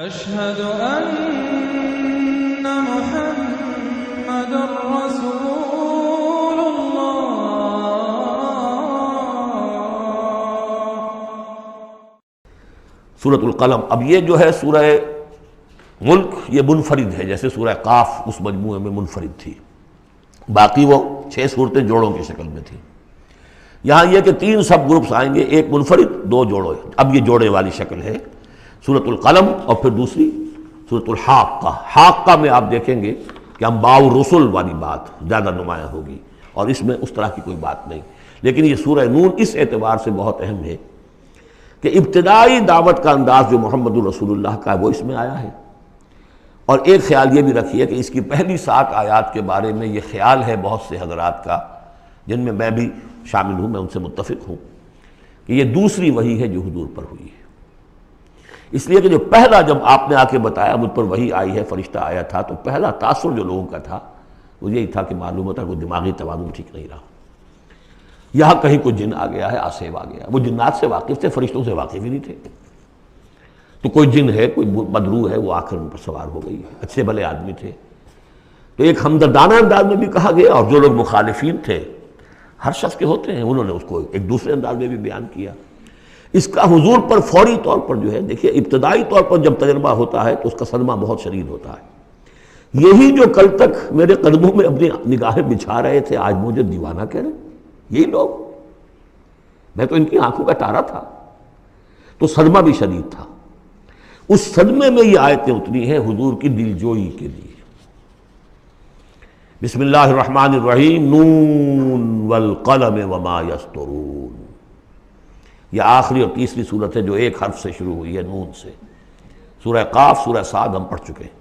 أشهد أن محمد رسول الله۔ سورۃ القلم، اب یہ جو ہے سورہ ملک یہ منفرد ہے، جیسے سورہ قاف اس مجموعے میں منفرد تھی، باقی وہ 6 صورتیں جوڑوں کی شکل میں تھی۔ یہاں یہ کہ 3 سب گروپس آئیں گے، ایک منفرد 2 جوڑے، اب یہ جوڑے والی شکل ہے سورۃ القلم، اور پھر دوسری سورۃ الحاقہ۔ حاقہ میں آپ دیکھیں گے کہ انباء الرسل والی بات زیادہ نمایاں ہوگی، اور اس میں اس طرح کی کوئی بات نہیں۔ لیکن یہ سورہ نون اس اعتبار سے بہت اہم ہے کہ ابتدائی دعوت کا انداز جو محمد الرسول اللہ کا ہے وہ اس میں آیا ہے۔ اور ایک خیال یہ بھی رکھیے کہ اس کی پہلی 7 آیات کے بارے میں یہ خیال ہے بہت سے حضرات کا، جن میں میں بھی شامل ہوں، میں ان سے متفق ہوں، کہ یہ دوسری وحی ہے جو حضور پر ہوئی ہے۔ اس لیے کہ جو پہلا جب آپ نے آ کے بتایا مجھ پر وحی آئی ہے، فرشتہ آیا تھا، تو پہلا تاثر جو لوگوں کا تھا وہ یہی تھا کہ معلوم ہوتا کہ دماغی توازن ٹھیک نہیں رہا، یہاں کہیں کوئی جن آ گیا ہے، آصف آ گیا۔ وہ جنات سے واقف تھے، فرشتوں سے واقف ہی نہیں تھے، تو کوئی جن ہے، کوئی بدروح ہے، وہ آ کر ان پر سوار ہو گئی ہے۔ اچھے بھلے آدمی تھے، تو ایک ہمدردانہ انداز میں بھی کہا گیا، اور جو لوگ مخالفین تھے، ہر شخص کے ہوتے ہیں، انہوں نے اس کو ایک دوسرے انداز میں بھی بیان کیا۔ اس کا حضور پر فوری طور پر جو ہے، دیکھیے ابتدائی طور پر جب تجربہ ہوتا ہے تو اس کا صدمہ بہت شدید ہوتا ہے۔ یہی جو کل تک میرے قدموں میں اپنی نگاہیں بچھا رہے تھے، آج مجھے دیوانہ کہہ رہے ہیں، یہی لوگ، میں تو ان کی آنکھوں کا تارا تھا۔ تو صدمہ بھی شدید تھا۔ اس صدمے میں یہ آیتیں اتری ہیں حضور کی دلجوئی کے لیے۔ بسم اللہ الرحمن الرحیم، نون والقلم وما یسطرون۔ یہ آخری اور تیسری صورت ہے جو ایک حرف سے شروع ہوئی ہے، نون سے۔ سورہ قاف، سورہ صاد ہم پڑھ چکے ہیں۔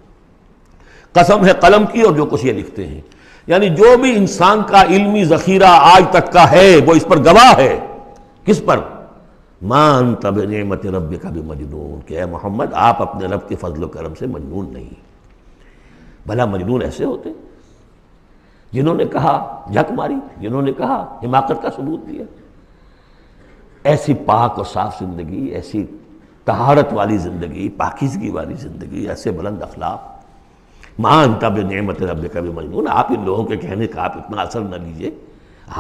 قسم ہے قلم کی اور جو کچھ یہ لکھتے ہیں، یعنی جو بھی انسان کا علمی ذخیرہ آج تک کا ہے وہ اس پر گواہ ہے۔ کس پر؟ ما انت بنعمت ربک بمجنون، کہ اے محمد آپ اپنے رب کے فضل و کرم سے مجنون نہیں۔ بھلا مجنون ایسے ہوتے جنہوں نے کہا جھک ماری، جنہوں نے کہا حماقت کا ثبوت دیا۔ ایسی پاک اور صاف زندگی، ایسی طہارت والی زندگی، پاکیزگی والی زندگی، ایسے بلند اخلاق، ما انت بنعمت ربک بمجنون، آپ ان لوگوں کے کہنے کا آپ اتنا اثر نہ لیجئے،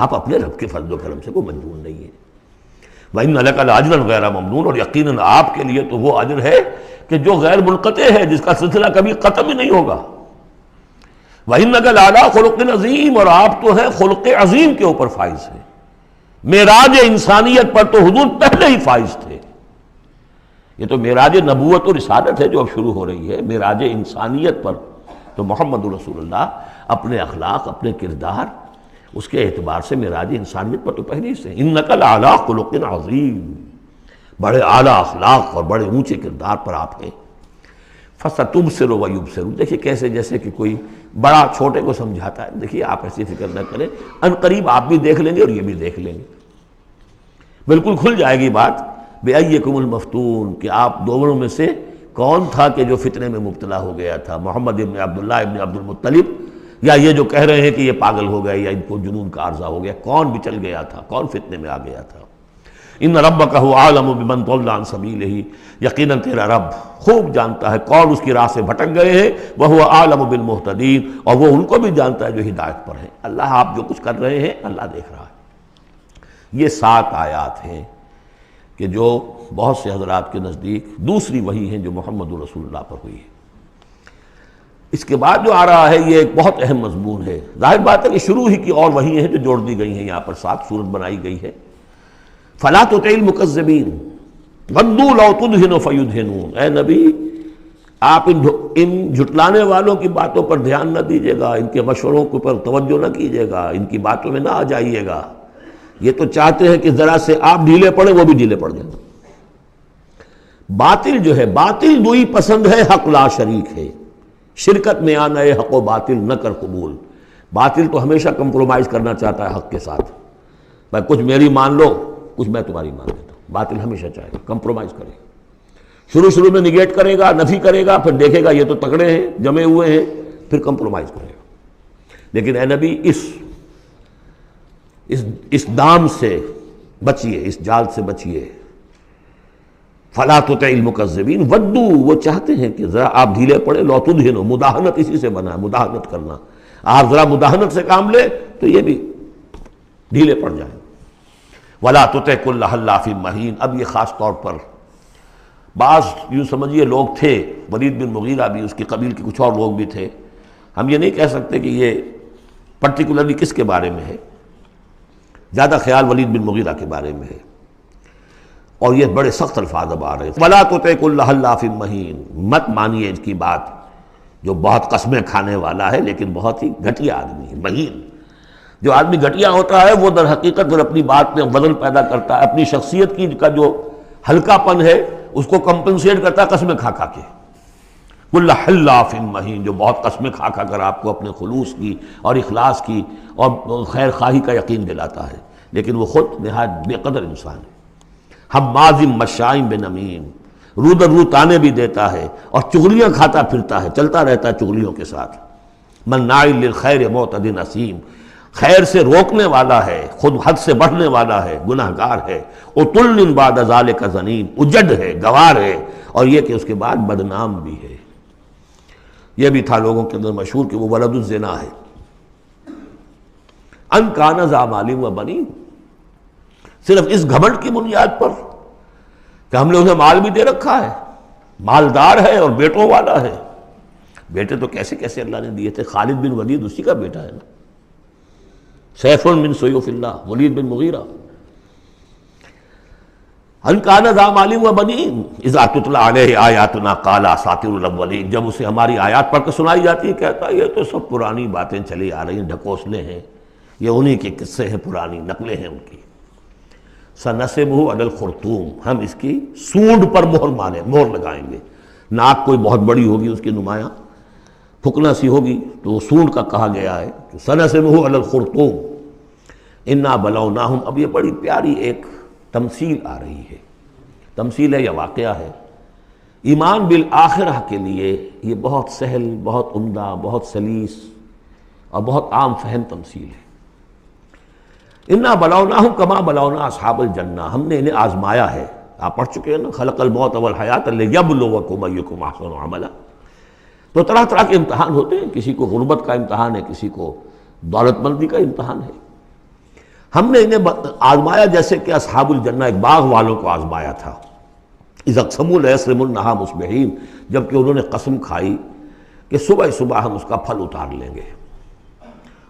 آپ اپنے رب کے فضل و کرم سے کوئی مجنون نہیں ہے۔ وَإِنَّ لَكَ لَأَجْرًا غَيْرَ مَمْنُونٍ، اور یقیناً آپ کے لیے تو وہ اجر ہے کہ جو غیر منقطع ہے، جس کا سلسلہ کبھی ختم ہی نہیں ہوگا۔ وَإِنَّكَ لَعَلَىٰ خُلُقٍ عَظِيمٍ، اور آپ تو ہیں خلق عظیم کے اوپر فائز ہیں۔ معراج انسانیت پر تو حضور پہلے ہی فائز تھے۔ یہ تو معراج نبوت و رسالت ہے جو اب شروع ہو رہی ہے۔ معراج انسانیت پر تو محمد رسول اللہ اپنے اخلاق، اپنے کردار، اس کے اعتبار سے معراج انسانیت پر تو پہلے سے۔ انک لعلی خلق عظیم، بڑے اعلیٰ اخلاق اور بڑے اونچے کردار پر آپ ہیں۔ فستبصر ویبصرون، دیکھیے کیسے جیسے کہ کوئی بڑا چھوٹے کو سمجھاتا ہے۔ دیکھیے آپ ایسی فکر نہ کریں، ان قریب آپ بھی دیکھ لیں گے اور یہ بھی دیکھ لیں گے، بالکل کھل جائے گی بات۔ بِأَيِّكُمُ الْمَفْتُونُ، کہ آپ دونوں میں سے کون تھا کہ جو فتنے میں مبتلا ہو گیا تھا، محمد ابن عبداللہ ابن عبد المطلب، یا یہ جو کہہ رہے ہیں کہ یہ پاگل ہو گئے یا ان کو جنون کا عارضہ ہو گیا؟ کون بچل گیا تھا، کون فتنے میں آ گیا تھا؟ ان ربک هو اعلم بمن ضل عن سبیلہ، یقیناً تیرا رب خوب جانتا ہے کون اس کی راہ سے بھٹک گئے ہیں، وہو اعلم بالمہتدین، اور وہ ان کو بھی جانتا ہے جو ہدایت پر ہیں۔ اللہ آپ جو کچھ کر رہے ہیں اللہ دیکھ رہا ہے۔ یہ 7 آیات ہیں کہ جو بہت سے حضرات کے نزدیک دوسری وحی ہیں جو محمد رسول اللہ پر ہوئی ہے۔ اس کے بعد جو آ رہا ہے یہ ایک بہت اہم مضمون ہے۔ ظاہر بات ہے کہ شروع ہی کی اور وحی ہیں جو جوڑ دی گئی ہیں، یہاں پر 7 صورت بنائی گئی ہے۔ فَلَا تُطِعِ الْمُكَذِّبِينَ وَدُّوا لَوْ تُدْهِنُ فَيُدْهِنُونَ، اے نبی آپ ان جھٹلانے والوں کی باتوں پر دھیان نہ دیجیے گا، ان کے مشوروں کے پر توجہ نہ کیجیے گا، ان کی باتوں میں نہ آ جائیے گا۔ یہ تو چاہتے ہیں کہ ذرا سے آپ ڈھیلے پڑیں وہ بھی ڈھیلے پڑ جائیں۔ باطل جو ہے، باطل دوئی پسند ہے، حق لا شریک ہے۔ شرکت میں آنا ہے، حق و باطل نہ کر قبول۔ باطل تو ہمیشہ کمپرومائز کرنا چاہتا ہے حق کے ساتھ، بھائی کچھ میری مان لو، کچھ میں تمہاری مان لیتا ہوں۔ باطل ہمیشہ چاہے گا کمپرومائز کرے گا، شروع میں نگیٹ کرے گا، نفی کرے گا، پھر دیکھے گا یہ تو تگڑے ہیں، جمے ہوئے ہیں، پھر کمپرومائز کرے گا۔ لیکن اے نبی اس دام سے بچیے، اس جال سے بچیے فلا تطع المکذبین ودو، وہ چاہتے ہیں کہ ذرا آپ ڈھیلے پڑے، لو تدہنوا، مداہنت اسی سے بنا ہے، مداہنت کرنا، آپ ذرا مداہنت سے کام لے تو یہ بھی ڈھیلے پڑ جائیں۔ ولا تطع کل حلاف مہین، اب یہ خاص طور پر بعض یوں سمجھیے لوگ تھے، ولید بن مغیرہ بھی، اس کی قبیل کے کچھ اور لوگ بھی تھے، ہم یہ نہیں کہہ سکتے کہ یہ پرٹیکولرلی کس کے بارے میں ہے، زیادہ خیال ولید بن مغیرہ کے بارے میں ہے، اور یہ بڑے سخت الفاظ اب آ رہے ہیں۔ ولا تطع کل حلاف مہین، مت مانیے ان کی بات جو بہت قسمیں کھانے والا ہے لیکن بہت ہی گھٹیا آدمی ہے، مہین۔ جو آدمی گھٹیا ہوتا ہے وہ در حقیقت پھر اپنی بات میں وزن پیدا کرتا ہے، اپنی شخصیت کی کا جو ہلکا پن ہے اس کو کمپنسیٹ کرتا ہے قسمیں کھا کھا کے۔ کل حلاف مہین، جو بہت قسمیں کھا کھا کر آپ کو اپنے خلوص کی اور اخلاص کی اور خیر خواہی کا یقین دلاتا ہے، لیکن وہ خود نہایت بے قدر انسان ہے۔ حماز مشاء بنمیم، رو در رو تانے بھی دیتا ہے اور چغلیاں کھاتا پھرتا ہے، چلتا رہتا ہے چغلیوں کے ساتھ۔ مناع للخیر معتد اثیم، خیر سے روکنے والا ہے، خود حد سے بڑھنے والا ہے، گناہ گار ہے۔ عتل بعد ذلک زنیم، اجڑ ہے، گوار ہے، اور یہ کہ اس کے بعد بدنام بھی ہے۔ یہ بھی تھا لوگوں کے اندر مشہور کہ وہ ولد الزنا ہے۔ ان کان ذا مال و بنین، صرف اس گھمنڈ کی بنیاد پر کہ ہم نے اسے مال بھی دے رکھا ہے، مالدار ہے اور بیٹوں والا ہے۔ بیٹے تو کیسے کیسے اللہ نے دیے تھے، خالد بن ولید اسی کا بیٹا ہے نا، سیف من سیوف اللہ، ولید بن مغیرہ۔ ان کان ذا مال و بنین اذا تتلی علیہ آیاتنا قال اساطیر الاولین، جب اسے ہماری آیات پڑھ کے سنائی جاتی ہے کہتا ہے یہ تو سب پرانی باتیں چلی آ رہی ہیں، ڈھکوسلے ہیں، یہ انہی کے قصے ہیں، پرانی نقلیں ہیں ان کی۔ سنسمہ علی الخرطوم، ہم اس کی سونڈ پر مہر لگائیں گے۔ ناک کوئی بہت بڑی ہوگی اس کی نمایاں پھکنا سی ہوگی تو سونڈ کا کہا گیا ہے۔ سنسمہ علی الخرطوم انا بلوناہم، اب یہ بڑی پیاری ایک تمثیل آ رہی ہے، تمثیل ہے یا واقعہ ہے۔ ایمان بالآخرہ کے لیے یہ بہت سہل، بہت عمدہ، بہت سلیس اور بہت عام فہم تمثیل ہے۔ انا بلوناہم کما بلونا اصحاب الجنہ، ہم نے انہیں آزمایا ہے، آپ پڑھ چکے ہیں نا، خلق الموت والحیات لیبلوکم ایکم احسن عملا۔ تو طرح طرح کے امتحان ہوتے ہیں، کسی کو غربت کا امتحان ہے، کسی کو دولت مندی کا امتحان ہے۔ ہم نے انہیں آزمایا جیسے کہ اصحاب الجنہ ایک باغ والوں کو آزمایا تھا۔ اذا اقسموا لیصرمنھا مصبحین، جبکہ انہوں نے قسم کھائی کہ صبح صبح ہم اس کا پھل اتار لیں گے۔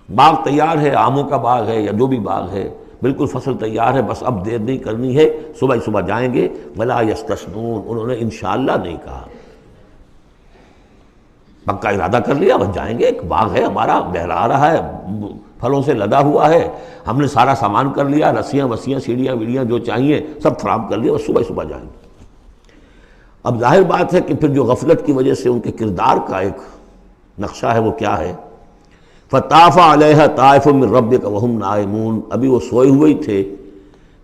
باغ تیار ہے، آموں کا باغ ہے یا جو بھی باغ ہے، بالکل فصل تیار ہے، بس اب دیر نہیں کرنی ہے، صبح صبح جائیں گے۔ ولا یستثنون، انہوں نے انشاءاللہ نہیں کہا، پکا ارادہ کر لیا، بس جائیں گے، ایک باغ ہے ہمارا، بہرا رہا ہے، پھلوں سے لدا ہوا ہے، ہم نے سارا سامان کر لیا، رسیاں وسیاں سیڑھیاں ویڑیاں جو چاہیے سب فراہم کر لیا، بس صبح صبح جائیں گے۔ اب ظاہر بات ہے کہ پھر جو غفلت کی وجہ سے ان کے کردار کا ایک نقشہ ہے وہ کیا ہے، فطاف علیہا طائف من ربک وہم نائمون، ابھی وہ سوئے ہوئے ہی تھے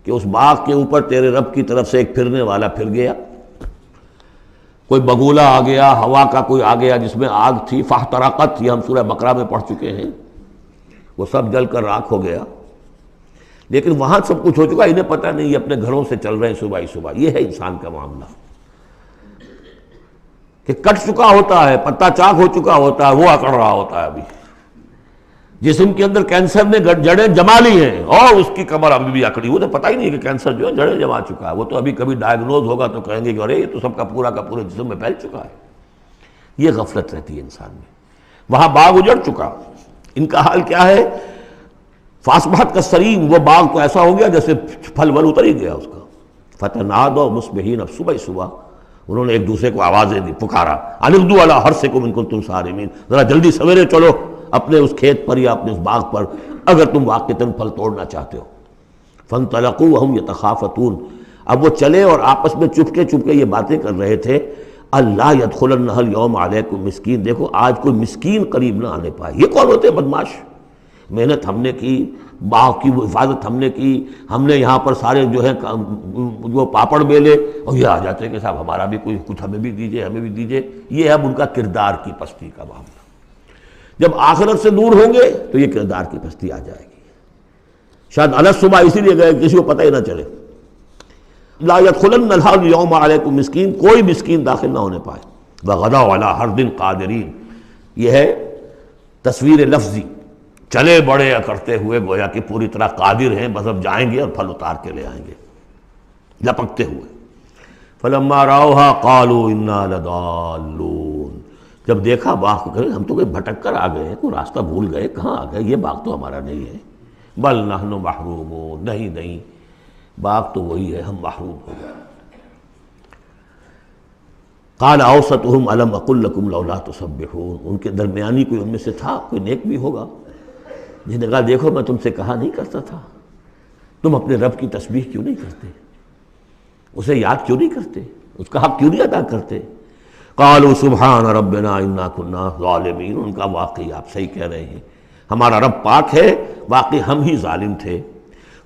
کہ اس باغ کے اوپر تیرے رب کی طرف سے ایک پھرنے والا پھر گیا، کوئی بگولہ آ گیا، ہوا کا کوئی آ گیا جس میں آگ تھی، فاحترقت، یہ ہم سورہ بقرہ میں پڑھ چکے ہیں، وہ سب جل کر راکھ ہو گیا۔ لیکن وہاں سب کچھ ہو چکا، انہیں پتہ نہیں، یہ اپنے گھروں سے چل رہے ہیں صبح ہی صبح۔ یہ ہے انسان کا معاملہ کہ کٹ چکا ہوتا ہے، پتا چاک ہو چکا ہوتا ہے، وہ اکڑ رہا ہوتا ہے ابھی۔ جسم کے اندر کینسر نے جڑیں جما لی ہیں اور اس کی کمر ابھی بھی اکڑی، وہ تو پتہ ہی نہیں کہ کینسر جو ہے جڑیں جما چکا ہے، وہ تو ابھی کبھی ڈائگنوز ہوگا تو کہیں گے کہ ارے یہ تو سب کا پورا جسم میں پھیل چکا ہے۔ یہ غفلت رہتی ہے انسان میں۔ وہاں باغ اجڑ چکا، ان کا حال کیا ہے، فاصبحت کالصریم، وہ باغ تو ایسا ہو گیا جیسے پھل ول اتر ہی گیا اس کا۔ فتنادوا مصبحین، اب صبح صبح انہوں نے ایک دوسرے کو آوازیں دی، پکارا، ان اغدوا علی حرثکم ان کنتم صارمین، ذرا جلدی سویرے چلو اپنے اس کھیت پر یا اپنے اس باغ پر اگر تم واقعتاً پھل توڑنا چاہتے ہو۔ فانطلقوا وهم يتخافتون، اب وہ چلے اور آپس میں چپکے چپکے یہ باتیں کر رہے تھے، اللہ يدخلنها اليوم علیکم مسکین، دیکھو آج کوئی مسکین قریب نہ آنے پائے۔ یہ کون ہوتے ہیں بدماش؟ محنت ہم نے کی، باغ کی حفاظت ہم نے کی، ہم نے یہاں پر سارے جو ہے جو پاپڑ بیلے، اور یہ آ جاتے ہیں کہ صاحب ہمارا بھی کوئی کچھ ہمیں بھی دیجئے، ہمیں بھی دیجئے۔ یہ ہے اب ان کا کردار کی پستی کا معاملہ۔ جب آخرت سے دور ہوں گے تو یہ کردار کی پستی آ جائے گی۔ شاید الگ صبح اسی لیے گئے کسی کو پتہ ہی نہ چلے، لا يدخلن اليوم علیکم مسکین، کوئی مسکین داخل نہ ہونے پائے. وغدوا علی حرد قادرین، یہ ہے تصویر لفظی، چلے بڑے کرتے ہوئے گویا کہ پوری طرح قادر ہیں، بس اب جائیں گے اور پھل اتار کے لے آئیں گے لپکتے ہوئے. فلما رأوها قالوا انا لضالون، جب دیکھا باغ کو کہ ہم تو کوئی بھٹک کر آ گئے ہیں، کوئی راستہ بھول گئے، کہاں آ گئے، یہ باغ تو ہمارا نہیں ہے. بل نحن محرومون، نہیں نہیں باغ تو وہی ہے، ہم محروم ہو گئے. قال اوسطهم الم اقل لكم لولا تسبحون، ان کے درمیانی کوئی ان میں سے تھا، کوئی نیک بھی ہوگا جس نے کہا دیکھو میں تم سے کہا نہیں کرتا تھا، تم اپنے رب کی تسبیح کیوں نہیں کرتے، اسے یاد کیوں نہیں کرتے، اس کا حق کیوں نہیں ادا کرتے. قالوا سبحان ربنا انا كنا ظالمین، ان کا واقعی آپ صحیح کہہ رہے ہیں، ہمارا رب پاک ہے، واقعی ہم ہی ظالم تھے.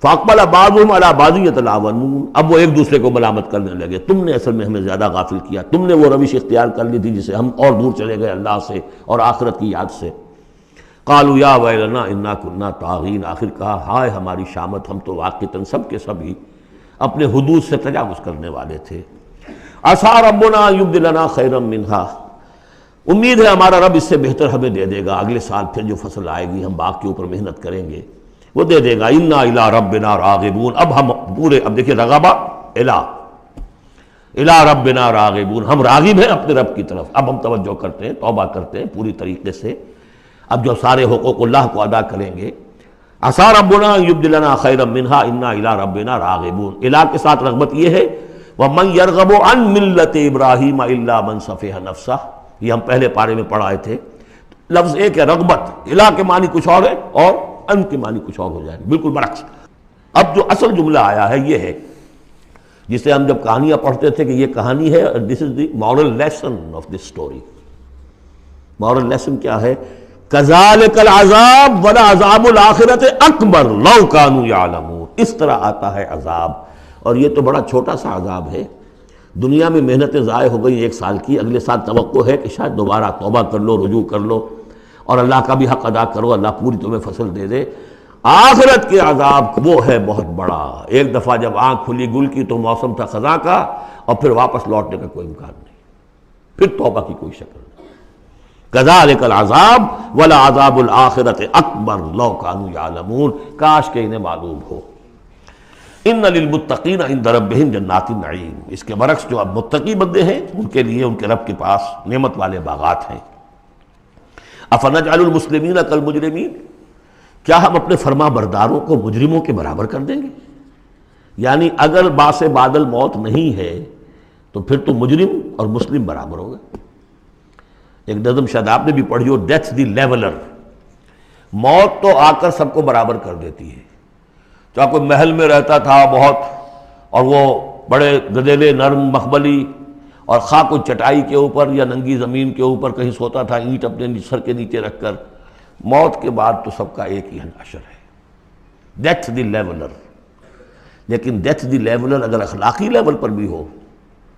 فاقبل بعضهم على بعض يتلاونون، اب وہ ایک دوسرے کو ملامت کرنے لگے، تم نے اصل میں ہمیں زیادہ غافل کیا، تم نے وہ روش اختیار کر لی تھی جسے ہم اور دور چلے گئے اللہ سے اور آخرت کی یاد سے. قالوا یا ویلنا انا كنا طاغین، آخر کہا ہائے ہماری شامت، ہم تو واقعتاً سب کے سب ہی اپنے حدود سے تجاوز کرنے والے تھے. عسى ربنا يبدلنا خيرا منها، امید ہے ہمارا رب اس سے بہتر ہمیں دے دے گا، اگلے سال پھر جو فصل آئے گی ہم باغ کے اوپر محنت کریں گے وہ دے دے گا. انا الى ربنا راغبون، اب ہم پورے، اب دیکھیں رغبہ الى ربنا راغبون، ہم راغب ہیں اپنے رب کی طرف، اب ہم توجہ کرتے ہیں، توبہ کرتے ہیں پوری طریقے سے، اب جو سارے حقوق اللہ کو ادا کریں گے. عسى ربنا يبدلنا خيرا منها انا الى ربنا راغبون، الہ کے ساتھ رغبت یہ ہے وَمَنْ يَرْغَبُ عَنْ مِلَّةِ إِبْرَاهِيمَ إِلَّا مَنْ سَفِهَ نَفْسَهُ، یہ ہم پہلے پارے میں پڑھائے تھے. لفظ ایک ہے رغبت، الہ کے معنی کچھ اور ہے اور ان کے معنی کچھ اور ہو جائے گا، بالکل برعکس. اب جو اصل جملہ آیا ہے یہ ہے جسے ہم جب کہانیاں پڑھتے تھے کہ یہ کہانی ہے، this is the moral lesson of this story. Moral lesson کیا ہے؟ کذالک العذاب ولعذاب الآخرۃ اکبر لو کانوا یعلمون، اس طرح آتا ہے عذاب، اور یہ تو بڑا چھوٹا سا عذاب ہے. دنیا میں محنتیں ضائع ہو گئی ایک سال کی، اگلے سال توقع ہے کہ شاید دوبارہ توبہ کر لو، رجوع کر لو اور اللہ کا بھی حق ادا کرو، اللہ پوری تمہیں فصل دے دے. آخرت کے عذاب وہ ہے بہت بڑا، ایک دفعہ جب آنکھ کھلی گل کی تو موسم تھا خزاں کا، اور پھر واپس لوٹنے کا کوئی امکان نہیں، پھر توبہ کی کوئی شکل نہیں. کذالک العذاب ولعذاب الآخرۃ اکبر لو کانوا یعلمون، کاش کہ انہیں معلوم ہو. ان للمتقین عند ربہم جنات النعیم، اس کے برعکس جو اب متقی بندے ہیں ان کے لیے ان کے رب کے پاس نعمت والے باغات ہیں. افنجعل المسلمین کالمجرمین، کیا ہم اپنے فرما برداروں کو مجرموں کے برابر کر دیں گے؟ یعنی اگر باعث بادل موت نہیں ہے تو پھر تو مجرم اور مسلم برابر ہو گئے. ایک نظم شاید آپ نے بھی پڑھی ہو، ڈیتھ دی لیولر، موت تو آ کر سب کو برابر کر دیتی ہے. چاہے کوئی محل میں رہتا تھا بہت اور وہ بڑے گدیلے نرم مخملی، اور خواہ کوئی چٹائی کے اوپر یا ننگی زمین کے اوپر کہیں سوتا تھا اینٹ اپنے سر کے نیچے رکھ کر، موت کے بعد تو سب کا ایک ہی حشر ہے، ڈیتھ دی لیولر. لیکن ڈیتھ دی لیولر اگر اخلاقی لیول پر بھی ہو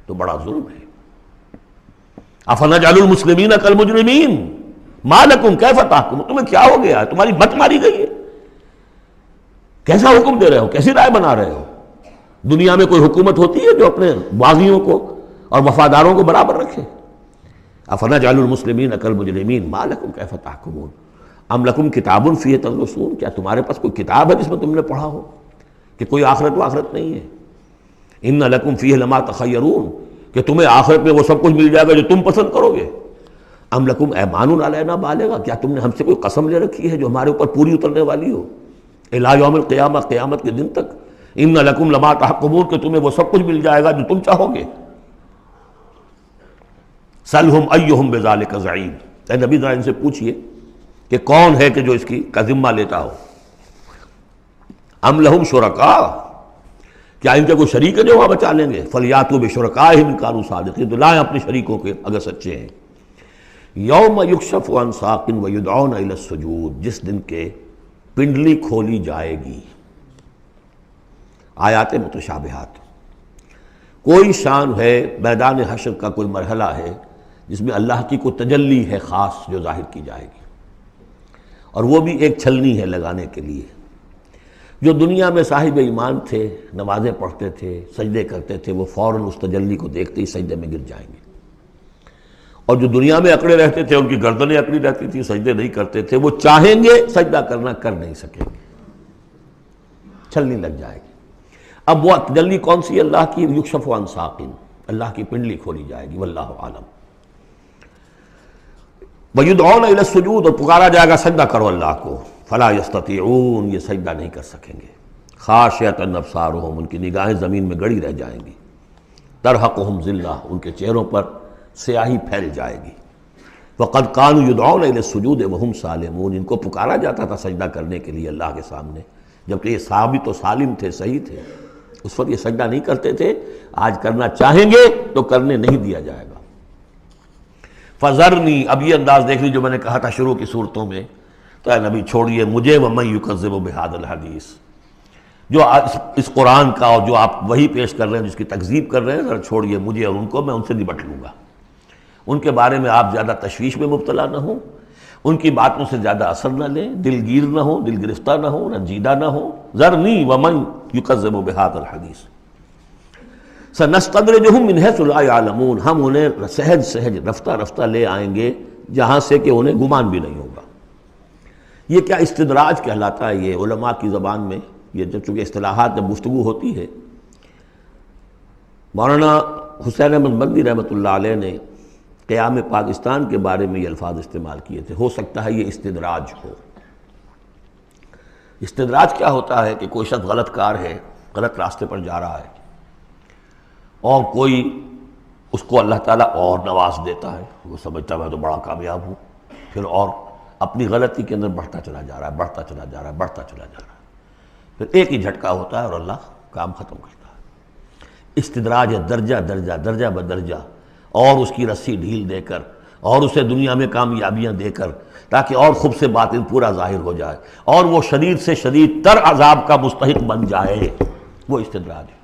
تو بڑا ظلم ہے. افنجعل المسلمین کالمجرمین ما لکم کیف تحکمون، تمہیں کیا ہو گیا ہے، تمہاری مت ماری گئی ہے، کیسا حکم دے رہے ہو، کیسی رائے بنا رہے ہو؟ دنیا میں کوئی حکومت ہوتی ہے جو اپنے باغیوں کو اور وفاداروں کو برابر رکھے؟ افنجعل المسلمین کالمجرمین ما لکم کیف تحکمون ام لکم کتاب فیہ تدرسون، کیا تمہارے پاس کوئی کتاب ہے جس میں تم نے پڑھا ہو کہ کوئی آخرت و آخرت نہیں ہے؟ ان لکم فیہ لما تخیرون، کہ تمہیں آخرت میں وہ سب کچھ مل جائے گا جو تم پسند کرو گے. ام لکم ایمان علینا بالغہ، کیا تم نے ہم سے کوئی قسم لے رکھی ہے جو ہمارے اوپر پوری اترنے والی ہو الی یوم القیامہ، قیامت کے دن تک. ان لکم لما تحکمون، کہ تمہیں وہ سب کچھ مل جائے گا جو تم چاہو گے. سلہم ایہم بذالک زعیم، اے نبی ذرا ان سے پوچھئے کہ کون ہے کہ جو اس کی کا ذمہ لیتا ہو. ام لہم شرکاء، کیا ان کے کوئی شریک ہے جو وہاں بچا لیں گے؟ فلیاتوا بشرکائہم ان کانوا صادقین، تو لائیں اپنے شریکوں کے اگر سچے ہیں. یوم یکشف عن ساق ویدعون الی السجود، جس دن کے پنڈلی کھولی جائے گی. آیات متشابہات، کوئی شان ہے میدان حشر کا، کوئی مرحلہ ہے جس میں اللہ کی کوئی تجلی ہے خاص جو ظاہر کی جائے گی، اور وہ بھی ایک چھلنی ہے لگانے کے لیے. جو دنیا میں صاحب ایمان تھے، نمازیں پڑھتے تھے، سجدے کرتے تھے، وہ فوراً اس تجلی کو دیکھتے ہی سجدے میں گر جائیں گے، اور جو دنیا میں اکڑے رہتے تھے، ان کی گردنیں اکڑی رہتی تھی، سجدے نہیں کرتے تھے، وہ چاہیں گے سجدہ کرنا کر نہیں سکیں گے، چھلنی لگ جائے گی۔ اب وہ تجلی کون سی اللہ کی؟ یکشف عن ساق، اللہ کی پنڈلی کھولی جائے گی، واللہ عالم۔ وَيُدْعَوْنَ إِلَى السُّجُودِ، اور پکارا جائے گا سجدہ کرو اللہ کو، فَلَا يَسْتَطِيعُونَ، یہ سجدہ نہیں کر سکیں گے۔ خَاشِعَةً أَبْصَارُهُمْ، ان کی نگاہیں زمین میں گڑی رہ جائیں گی۔ ترہقہم ذلہ، ان کے چہروں پر سیاہی پھیل جائے گی۔ وَقَدْ كَانُوا يُدْعَوْنَ إِلَى السُّجُودِ وَهُمْ سَالِمُونَ، ان کو پکارا جاتا تھا سجدہ کرنے کے لیے اللہ کے سامنے، جبکہ یہ ثابت و سالم تھے، صحیح تھے، اس وقت یہ سجدہ نہیں کرتے تھے۔ آج کرنا چاہیں گے تو کرنے نہیں دیا جائے گا۔ فَذَرْنِي، اب یہ انداز دیکھ لی جو میں نے کہا تھا شروع کی صورتوں میں، تو اے نبی چھوڑیے مجھے، وَمَن يُكَذِّبُ بِهَذَا الْحَدِيث، جو اس قرآن کا اور جو آپ وہی پیش کر رہے ہیں، جس کی تکذیب کر رہے ہیں، ذرا چھوڑیے مجھے اور ان کو، میں ان سے نبٹ لوں گا۔ ان کے بارے میں آپ زیادہ تشویش میں مبتلا نہ ہوں، ان کی باتوں سے زیادہ اثر نہ لیں، دلگیر نہ ہوں، دل گرفتہ نہ ہوں، رنجیدہ نہ ہوں۔ ذرنی ومن یکذب بہذا الحدیث سنستدرجہم من حیث لا یعلمون، ہم انہیں سہج سہج رفتہ رفتہ لے آئیں گے جہاں سے کہ انہیں گمان بھی نہیں ہوگا۔ یہ کیا استدراج کہلاتا ہے یہ علماء کی زبان میں، یہ جب چونکہ اصطلاحات جب گفتگو ہوتی ہے۔ مولانا حسین احمد مدنی رحمۃ اللہ علیہ نے قیام پاکستان کے بارے میں یہ الفاظ استعمال کیے تھے، ہو سکتا ہے یہ استدراج ہو۔ استدراج کیا ہوتا ہے کہ کوئی شخص غلط کار ہے، غلط راستے پر جا رہا ہے، اور کوئی اس کو اللہ تعالیٰ اور نواز دیتا ہے، وہ سمجھتا ہے میں تو بڑا کامیاب ہوں، پھر اور اپنی غلطی کے اندر بڑھتا چلا جا رہا ہے، بڑھتا چلا جا رہا ہے، بڑھتا چلا جا رہا ہے، پھر ایک ہی جھٹکا ہوتا ہے اور اللہ کام ختم کرتا ہے۔ استدراج ہے درجہ درجہ، درجہ بدرجہ، اور اس کی رسی ڈھیل دے کر، اور اسے دنیا میں کامیابیاں دے کر، تاکہ اور خوب سے باطن پورا ظاہر ہو جائے، اور وہ شدید سے شدید تر عذاب کا مستحق بن جائے، وہ استدراج ہے۔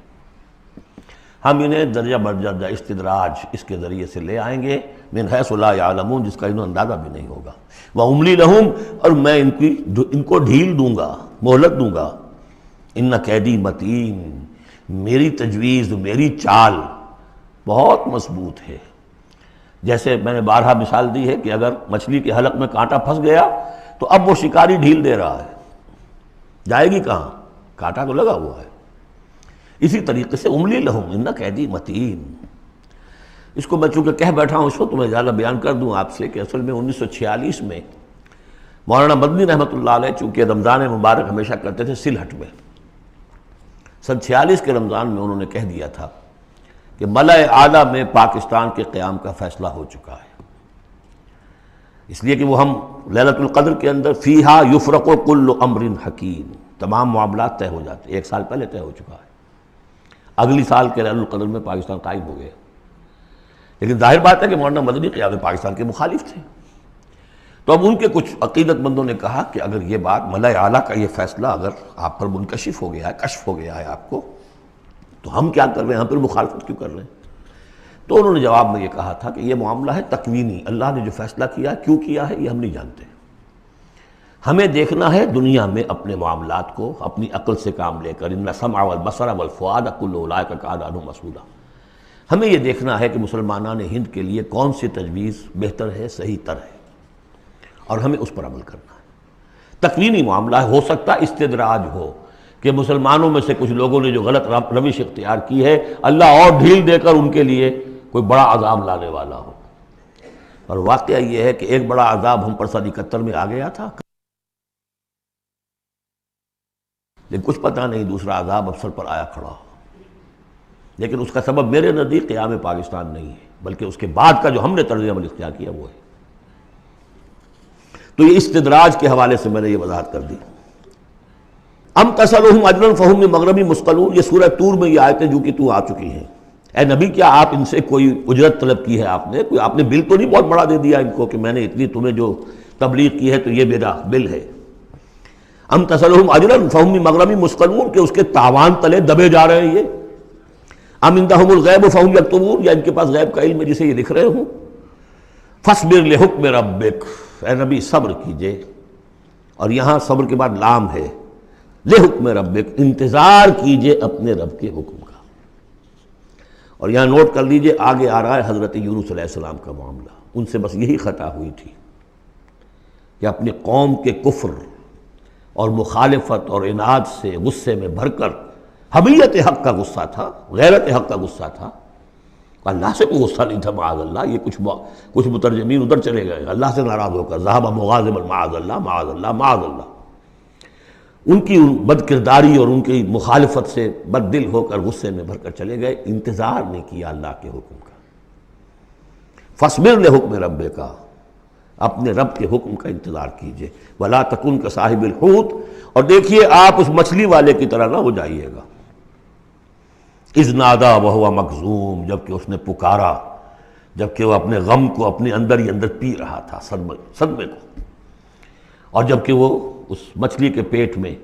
ہم انہیں درجہ بدرجہ استدراج اس کے ذریعے سے لے آئیں گے، من حیث لا یعلمون، جس کا انہیں اندازہ بھی نہیں ہوگا۔ وَأُمْلِي لَهُمْ، اور میں ان کو ڈھیل دوں گا، مہلت دوں گا۔ ان قیدی متین، میری تجویز، میری چال بہت مضبوط ہے۔ جیسے میں نے بارہا مثال دی ہے کہ اگر مچھلی کے حلق میں کانٹا پھنس گیا تو اب وہ شکاری ڈھیل دے رہا ہے، جائے گی کہاں؟ کانٹا تو لگا ہوا ہے۔ اسی طریقے سے املی لہم ان قیدی متین، اس کو میں چونکہ کہہ بیٹھا ہوں، اس کو تو میں زیادہ بیان کر دوں آپ سے کہ اصل میں 1946 میں مولانا مدنی رحمۃ اللہ علیہ چونکہ رمضان مبارک ہمیشہ کرتے تھے سلہٹ میں، سن 46 کے رمضان میں انہوں نے کہہ دیا تھا کہ ملأ اعلیٰ میں پاکستان کے قیام کا فیصلہ ہو چکا ہے، اس لیے کہ وہ ہم لیلۃ القدر کے اندر فیہا یفرق کل امر حکیم، تمام معاملات طے ہو جاتے، ایک سال پہلے طے ہو چکا ہے، اگلی سال کے لیلۃ القدر میں پاکستان قائم ہو گیا۔ لیکن ظاہر بات ہے کہ مولانا مدنی قیام پاکستان کے مخالف تھے، تو اب ان کے کچھ عقیدت مندوں نے کہا کہ اگر یہ بات ملأ اعلیٰ کا یہ فیصلہ اگر آپ پر منکشف ہو گیا ہے، کشف ہو گیا ہے آپ کو، تو ہم کیا کر رہے ہیں، ہم پھر مخالفت کیوں کر رہے ہیں؟ تو انہوں نے جواب میں یہ کہا تھا کہ یہ معاملہ ہے تکوینی، اللہ نے جو فیصلہ کیا ہے، کیوں کیا ہے، یہ ہم نہیں جانتے۔ ہمیں دیکھنا ہے دنیا میں اپنے معاملات کو اپنی عقل سے کام لے کر، ان السمع والبصر والفؤاد کل اولئک کان عنہ مسئولا، ہمیں یہ دیکھنا ہے کہ مسلمانان ہند کے لیے کون سی تجویز بہتر ہے، صحیح تر ہے، اور ہمیں اس پر عمل کرنا ہے۔ تکوینی معاملہ ہے، ہو سکتا استدراج ہو کہ مسلمانوں میں سے کچھ لوگوں نے جو غلط روش اختیار کی ہے، اللہ اور ڈھیل دے کر ان کے لیے کوئی بڑا عذاب لانے والا ہو۔ اور واقعہ یہ ہے کہ ایک بڑا عذاب ہم پر سن 71 میں آ گیا تھا، لیکن کچھ پتہ نہیں دوسرا عذاب اب سر پر آیا کھڑا ہو، لیکن اس کا سبب میرے نزدیک قیام پاکستان نہیں ہے، بلکہ اس کے بعد کا جو ہم نے طرز عمل اختیار کیا وہ ہے۔ تو یہ استدراج کے حوالے سے میں نے یہ وضاحت کر دی۔ ام تسألہم اجرا فہم من مغرم مثقلون، یہ سورہ طور میں یہ آیتیں جو کہ تو آ چکی ہیں۔ اے نبی کیا آپ ان سے کوئی اجرت طلب کی ہے؟ آپ نے بل تو نہیں بہت بڑا دے دیا ان کو کہ میں نے اتنی تمہیں جو تبلیغ کی ہے تو یہ میرا بل ہے؟ ام تسألہم اجرا فہم من مغرم مثقلون، کہ اس کے تاوان تلے دبے جا رہے ہیں یہ۔ ام عندہم الغیب فہم یکتبون، یا ان کے پاس غیب کا علم ہے جسے یہ لکھ رہے ہوں۔ فاصبر لحکم ربک، اے نبی صبر کیجئے، اور یہاں صبر کے بعد لام ہے، لحکم ربک، انتظار کیجئے اپنے رب کے حکم کا۔ اور یہاں نوٹ کر لیجئے آگے آ رہا ہے حضرت یونس علیہ السلام کا معاملہ۔ ان سے بس یہی خطا ہوئی تھی کہ اپنی قوم کے کفر اور مخالفت اور عناد سے غصے میں بھر کر، حمیت حق کا غصہ تھا، غیرت حق کا غصہ تھا، اللہ سے کوئی غصہ نہیں تھا معاذ اللہ۔ یہ کچھ مترجمین ادھر چلے گئے، اللہ سے ناراض ہو کر ذہب مغاضبا معاذ اللہ معاذ اللہ معاذ اللہ۔ ان کی بد کرداری اور ان کی مخالفت سے بد دل ہو کر غصے میں بھر کر چلے گئے، انتظار نہیں کیا اللہ کے حکم کا۔ فاصبر لحکم ربک، اپنے رب کے حکم کا انتظار کیجئے، ولا تکن کصاحب الحوت، اور دیکھیے آپ اس مچھلی والے کی طرح نہ ہو جائیے گا، اذ نادا وہو مکظوم، جبکہ اس نے پکارا جبکہ وہ اپنے غم کو اپنے اندر ہی اندر پی رہا تھا، صدمے کو، اور جبکہ وہ اس مچھلی کے پیٹ میں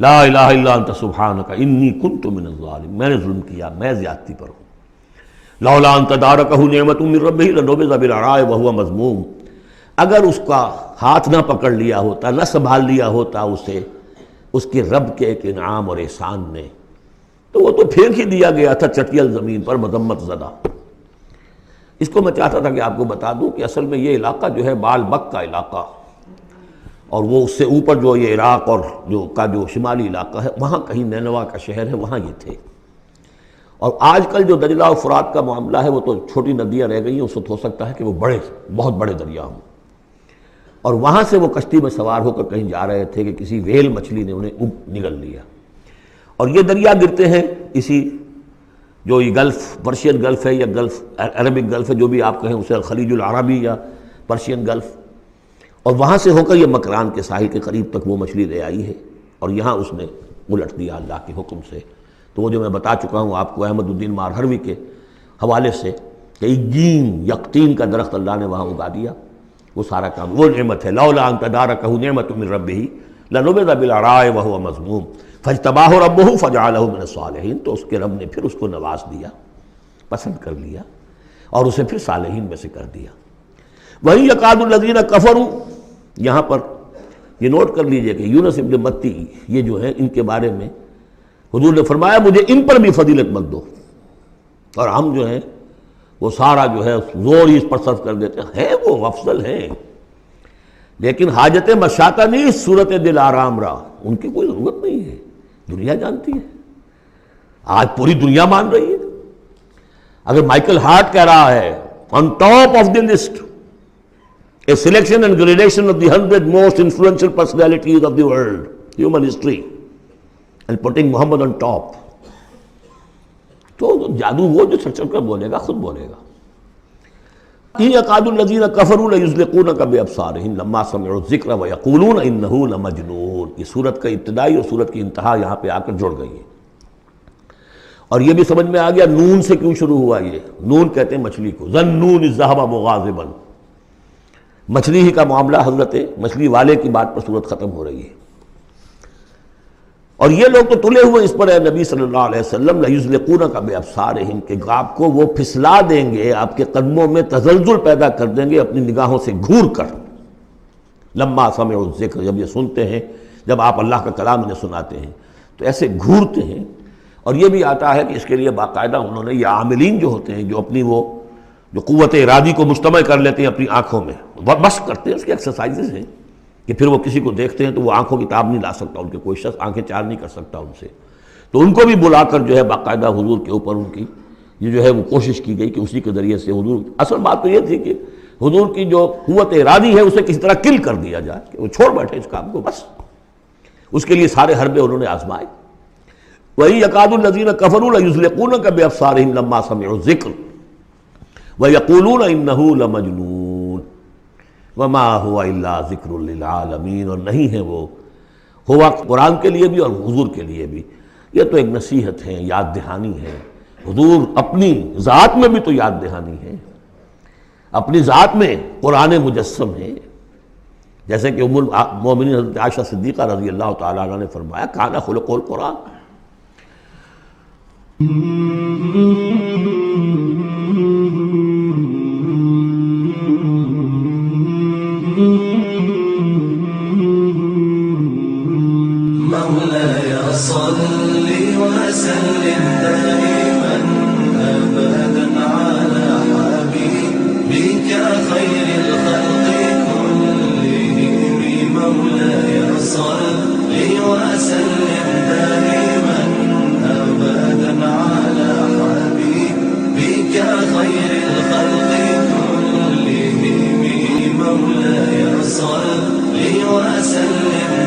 لا الہ الا انت سبحانک انی کنت من الظالمین، میں نے ظلم کیا، میں زیادتی پر ہوں، لولا ان تدارکہ نعمت من ربہ لنبذ بالعراء وہو مذموم، اگر اس کا ہاتھ نہ پکڑ لیا ہوتا، نہ سنبھال لیا ہوتا اسے اس کے رب کے ایک انعام اور احسان نے، تو وہ تو پھینک ہی دیا گیا تھا چٹیل زمین پر مذمت زدہ۔ اس کو میں چاہتا تھا کہ آپ کو بتا دوں کہ اصل میں یہ علاقہ جو ہے بال بک کا علاقہ، اور وہ اس سے اوپر جو یہ عراق اور جو شمالی علاقہ ہے، وہاں کہیں نینوا کا شہر ہے، وہاں یہ تھے۔ اور آج کل جو دجلہ اور فرات کا معاملہ ہے وہ تو چھوٹی ندیاں رہ گئی ہیں، اس وقت ہو سکتا ہے کہ وہ بہت بڑے دریا ہوں، اور وہاں سے وہ کشتی میں سوار ہو کر کہیں جا رہے تھے کہ کسی ویل مچھلی نے انہیں نگل لیا، اور یہ دریا گرتے ہیں اسی جو یہ گلف، پرشین گلف ہے یا گلف عربک گلف ہے، جو بھی آپ کہیں اسے، خلیج العربی یا پرشین گلف، اور وہاں سے ہو کر یہ مکران کے ساحل کے قریب تک وہ مچھلی لے آئی ہے، اور یہاں اس نے الٹ دیا اللہ کے حکم سے۔ تو وہ جو میں بتا چکا ہوں آپ کو احمد الدین مارہروی کے حوالے سے کہ ایگین یقطین کا درخت اللہ نے وہاں اگا دیا، وہ سارا کام وہ نعمت ہے، لولا ان تدارکہ نعمت من ربہ لنبذ بالعراء وہو مذموم فاجتباہ ربہ فجعلہ من الصالحین، تو اس کے رب نے پھر اس کو نواز دیا، پسند کر لیا، اور اسے پھر صالحین میں سے کر دیا۔ وہیں یکاد الذین کفروا، یہاں پر یہ نوٹ کر لیجئے کہ یونس ابن متی یہ جو ہے ان کے بارے میں حضور نے فرمایا مجھے ان پر بھی فضیلت مت دو، اور ہم جو ہیں وہ سارا جو ہے زور ہی اس پر صرف کر دیتے ہیں، وہ افضل ہیں، لیکن حاجت مشاطہ نہیں، صورت دل آرام را، ان کی کوئی ضرورت نہیں ہے، دنیا جانتی ہے، آج پوری دنیا مان رہی ہے۔ اگر مائیکل ہارٹ کہہ رہا ہے on top of the list a selection and gradation of the 100 most influential personalities of the world, human history, and putting Muhammad on top, تو جادو وہ جو چڑھ کر بولے گا خود بولے گا۔ إِن يَكَادُ الَّذِينَ كَفَرُوا لَيُزْلِقُونَكَ بِأَبْصَارِهِمْ لَمَّا سَمِعُوا الذِّكْرَ وَيَقُولُونَ إِنَّهُ لَمَجْنُونٌ۔ یہ سورت کا ابتدائی اور سورت کی انتہا یہاں پہ آ کر جڑ گئی ہے، اور یہ بھی سمجھ میں آ گیا نون سے کیوں شروع ہوا۔ یہ نون کہتے ہیں مچھلی کو، ذَنُّونِ الذَّهَبَ مُغَاضِبًا، مچھلی ہی کا معاملہ، حضرت مچھلی والے کی بات پر صورت ختم ہو رہی ہے، اور یہ لوگ تو تلے ہوئے اس پر ہے نبی صلی اللہ علیہ وسلم، لَيُزْلِقُونَكَ بِأَبْصَارِهِمْ کہ آپ کو وہ پھسلا دیں گے، آپ کے قدموں میں تزلزل پیدا کر دیں گے اپنی نگاہوں سے گھور کر۔ لما سمعوا الذکر، جب یہ سنتے ہیں، جب آپ اللہ کا کلام انہیں سناتے ہیں تو ایسے گھورتے ہیں۔ اور یہ بھی آتا ہے کہ اس کے لیے باقاعدہ انہوں نے یہ عاملین جو ہوتے ہیں، جو اپنی وہ جو قوت ارادی کو مجتمع کر لیتے ہیں اپنی آنکھوں میں، مشق کرتے ہیں، اس کی ایکسرسائزز ہیں کہ پھر وہ کسی کو دیکھتے ہیں تو وہ آنکھوں کی تاب نہیں لا سکتا، ان کے کوئی شخص آنکھیں چار نہیں کر سکتا ان سے، تو ان کو بھی بلا کر جو ہے باقاعدہ حضور کے اوپر ان کی یہ جو ہے وہ کوشش کی گئی کہ اسی کے ذریعے سے حضور، اصل بات تو یہ تھی کہ حضور کی جو قوت ارادی ہے اسے کسی طرح کل کر دیا جائے کہ وہ چھوڑ بیٹھے اس کام کو، بس اس کے لیے سارے حربے انہوں نے آزمائے۔ وَإِن يَكَادُ الَّذِينَ كَفَرُوا لَيُزْلِقُونَكَ بِأَبْصَارِهِمْ لَمَّا سَمِعُوا الذِّكْرَ وَيَقُولُونَ إِنَّهُ لَمَجْنُونٌ وَمَا هُوَ إِلَّا ذِكْرٌ لِّلْعَالَمِينَ، اور نہیں ہے وہ، ہوا قرآن کے لیے بھی اور حضور کے لیے بھی، یہ تو ایک نصیحت ہے، یاد دہانی ہے۔ حضور اپنی ذات میں بھی تو یاد دہانی ہے، اپنی ذات میں قرآن مجسم ہے، جیسے کہ ام المومنین حضرت عائشہ صدیقہ رضی اللہ تعالیٰ عنہ نے فرمایا کان خلق القرآن۔ مولانا خير الخلق كلهم مولاي صل وسلم